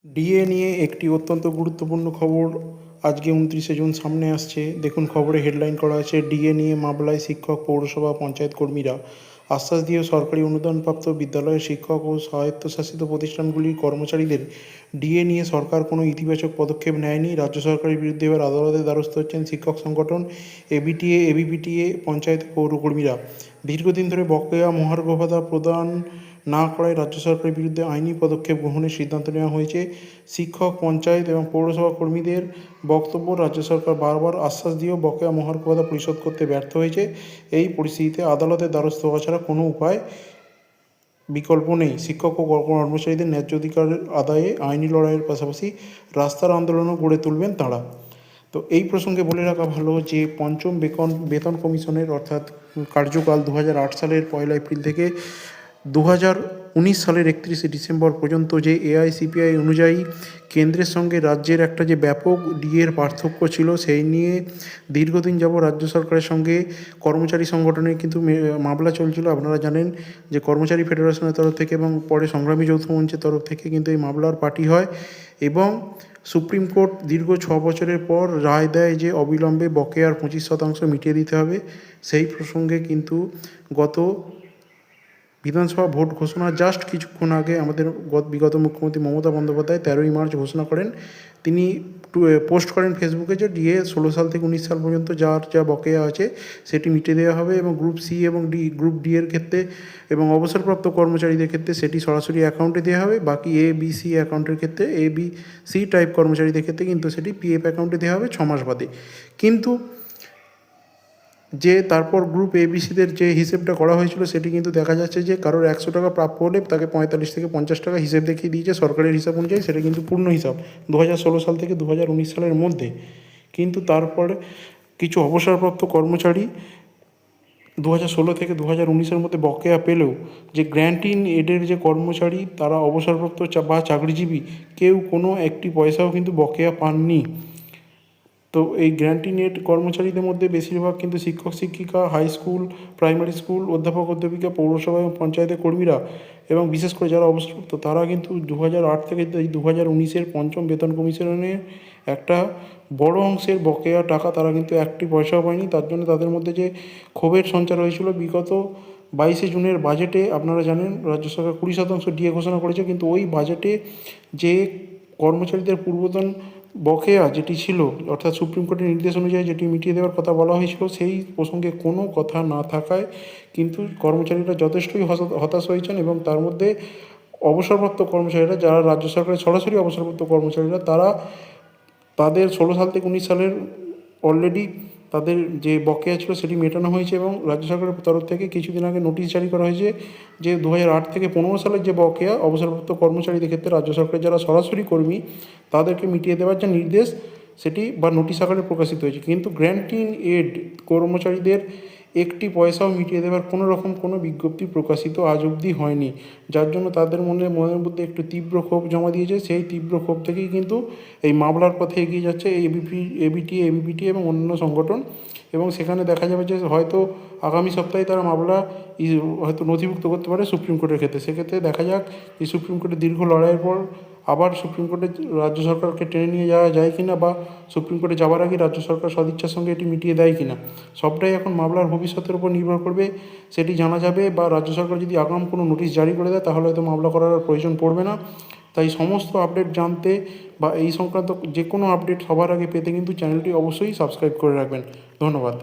DA নিয়ে একটি অত্যন্ত গুরুত্বপূর্ণ খবর আজকে 29শে জুন সামনে আসছে। দেখুন, খবরে হেডলাইন করা আছে, ডিএ নিয়ে মামলায় শিক্ষক, পৌরসভা, পঞ্চায়েত কর্মীরা আশ্বাস দিয়ে সরকারি অনুদানপ্রাপ্ত বিদ্যালয়ের শিক্ষক ও স্বায়ত্তশাসিত প্রতিষ্ঠানগুলির কর্মচারীদের ডিএ নিয়ে সরকার কোনো ইতিবাচক পদক্ষেপ নেয়নি। রাজ্য সরকারের বিরুদ্ধে এবার আদালতের দ্বারস্থ হচ্ছেন শিক্ষক সংগঠন, এবিটিএ, এবিপিটিএ, পঞ্চায়েত পৌরকর্মীরা। দীর্ঘদিন ধরে বকেয়া মহার্ঘ ভাতা প্রদান না করায় রাজ্য সরকারের বিরুদ্ধে আইনি পদক্ষেপ গ্রহণের সিদ্ধান্ত নেওয়া হয়েছে। শিক্ষক, পঞ্চায়েত এবং পৌরসভা কর্মীদের বক্তব্য, রাজ্য সরকার বারবার আশ্বাস দিয়েও বকেয়া মহার্ঘ ভাতা পরিশোধ করতে ব্যর্থ হয়েছে। এই পরিস্থিতিতে আদালতের দ্বারস্থ হওয়া ছাড়া কোনো বিকল্প নেই। শিক্ষক ও কর্মচারীদের ন্যায্য অধিকার আদায়ে আইনি লড়াইয়ের পাশাপাশি রাস্তার আন্দোলনও গড়ে তুলবেন তাঁরা। তো এই প্রসঙ্গে বলে রাখা ভালো যে পঞ্চম বেতন কমিশনের অর্থাৎ কার্যকাল 2008 সালের 1 এপ্রিল থেকে 2019 সালের 31শে ডিসেম্বর পর্যন্ত যে এআইসিপিআই অনুযায়ী কেন্দ্রের সঙ্গে রাজ্যের একটা যে ব্যাপক ডিএর পার্থক্য ছিল, সেই নিয়ে দীর্ঘদিন যাবৎ রাজ্য সরকারের সঙ্গে কর্মচারী সংগঠনের কিন্তু মামলা চলছিল। আপনারা জানেন যে কর্মচারী ফেডারেশনের তরফ থেকে এবং পরে সংগ্রামী যৌথ মঞ্চের তরফ থেকে কিন্তু এই মামলার পার্টি হয় এবং সুপ্রিম কোর্ট দীর্ঘ 6 বছরের পর রায় দেয় যে অবিলম্বে বকেয়ার 25% মিটিয়ে দিতে হবে। সেই প্রসঙ্গে কিন্তু গত বিধানসভা ভোট ঘোষণা জাস্ট কিছুক্ষণ আগে আমাদের বিগত মুখ্যমন্ত্রী মমতা বন্দ্যোপাধ্যায় 13ই মার্চ ঘোষণা করেন। তিনি পোস্ট করেন ফেসবুকে যে ডিএ 16 সাল থেকে 19 সাল পর্যন্ত যা বকেয়া আছে সেটি মিটিয়ে দেওয়া হবে এবং গ্রুপ সি এবং গ্রুপ ডি এর ক্ষেত্রে এবং অবসরপ্রাপ্ত কর্মচারীদের ক্ষেত্রে সেটি সরাসরি অ্যাকাউন্টে দেওয়া হবে। বাকি এ বি সি অ্যাকাউন্টের ক্ষেত্রে এ বি সি টাইপ কর্মচারীদের ক্ষেত্রে কিন্তু সেটি পিএফ অ্যাকাউন্টে দেওয়া হবে 6 মাস বাদে। কিন্তু যে তারপর গ্রুপ এবিসিদের যে হিসেবটা করা হয়েছিল সেটি কিন্তু দেখা যাচ্ছে যে কারোর 100 টাকা প্রাপ্য হলে তাকে 45 থেকে 50 টাকা হিসেব দেখিয়ে দিয়েছে সরকারের হিসাব অনুযায়ী। সেটা কিন্তু পূর্ণ হিসাব 2016 সাল থেকে 2019 সালের মধ্যে। কিন্তু তারপরে কিছু অবসরপ্রাপ্ত কর্মচারী 2016 থেকে 2019-এর মধ্যে বকেয়া পেলেও যে গ্র্যান্ট ইন এডের যে কর্মচারী তারা অবসরপ্রাপ্ত বা চাকরিজীবী কেউ কোনো একটি পয়সাও কিন্তু বকেয়া পাননি। তো এই গ্র্যান্ট ইন এড কর্মচারীদের মধ্যে বেশিরভাগ কিন্তু শিক্ষক শিক্ষিকা, হাই স্কুল, প্রাইমারি স্কুল, অধ্যাপক অধ্যাপিকা, পৌরসভা এবং পঞ্চায়েতের কর্মীরা এবং বিশেষ করে যারা অবসরপ্রাপ্ত তারা কিন্তু 2008 থেকে 2019-এর পঞ্চম বেতন কমিশনের একটা বড় অংশের বকেয়া টাকা তারা কিন্তু একটি পয়সাও পায়নি। তার জন্য তাদের মধ্যে যে ক্ষোভের সঞ্চার হয়েছিল বিগত 22শে জুনের বাজেটে আপনারা জানেন রাজ্য সরকার 20% ডিএ ঘোষণা করেছে, কিন্তু ওই বাজেটে যে কর্মচারীদের পূর্বতন বকেয়া যেটি ছিল অর্থাৎ সুপ্রিম কোর্টের নির্দেশ অনুযায়ী যেটি মিটিয়ে দেওয়ার কথা বলা হয়েছিল সেই প্রসঙ্গে কোনো কথা না থাকায় কিন্তু কর্মচারীরা যথেষ্টই হতাশ হয়েছেন এবং তার মধ্যে অবসরপ্রাপ্ত কর্মচারীরা যারা রাজ্য সরকারের সরাসরি অবসরপ্রাপ্ত কর্মচারীরা তারা তাদের 16 সাল থেকে 19 সালের অলরেডি তাদের যে বকেয়া ছিল সেটি মেটানো হয়েছে এবং রাজ্য সরকারের তরফ থেকে কিছুদিন আগে নোটিশ জারি করা হয়েছে যে 2008 থেকে 15 সালের যে বকেয়া অবসরপ্রাপ্ত কর্মচারীদের ক্ষেত্রে রাজ্য সরকারের যারা সরাসরি কর্মী তাদেরকে মিটিয়ে দেওয়ার যে নির্দেশ সেটি বা নোটিশ আকারে প্রকাশিত হয়েছে। কিন্তু গ্র্যান্ট ইন এড কর্মচারীদের একটি পয়সাও মিটিয়ে দেওয়ার কোনো রকম কোনো বিজ্ঞপ্তি প্রকাশিত আজ অবধি হয়নি, যার জন্য তাদের মনের মধ্যে একটু তীব্র ক্ষোভ জমা দিয়েছে। সেই তীব্র ক্ষোভ থেকেই কিন্তু এই মামলার পথে এগিয়ে যাচ্ছে এবিপিটি এবং অন্যান্য সংগঠন এবং সেখানে দেখা যাবে যে হয়তো আগামী সপ্তাহে তারা মামলা হয়তো নথিভুক্ত করতে পারে সুপ্রিম কোর্টের ক্ষেত্রে। সেক্ষেত্রে দেখা যাক এই সুপ্রিম কোর্টের দীর্ঘ লড়াইয়ের পর আবার সুপ্রিম কোর্টে রাজ্য সরকারকে টেনে নিয়ে যাওয়া যায় কিনা বা সুপ্রিম কোর্টে যাওয়ার আগে রাজ্য সরকার সদিচ্ছার সঙ্গে এটি মিটিয়ে দেয় কিনা, সবটাই এখন মামলার ভবিষ্যতের উপর নির্ভর করবে। সেটি জানা যাবে বা রাজ্য সরকার যদি আগাম কোনো নোটিশ জারি করে দেয় তাহলে হয়তো মামলা করার প্রয়োজন পড়বে না। তাই সমস্ত আপডেট জানতে বা এই সংক্রান্ত যে কোনো আপডেট সবার আগে পেতে কিন্তু চ্যানেলটি অবশ্যই সাবস্ক্রাইব করে রাখবেন। ধন্যবাদ।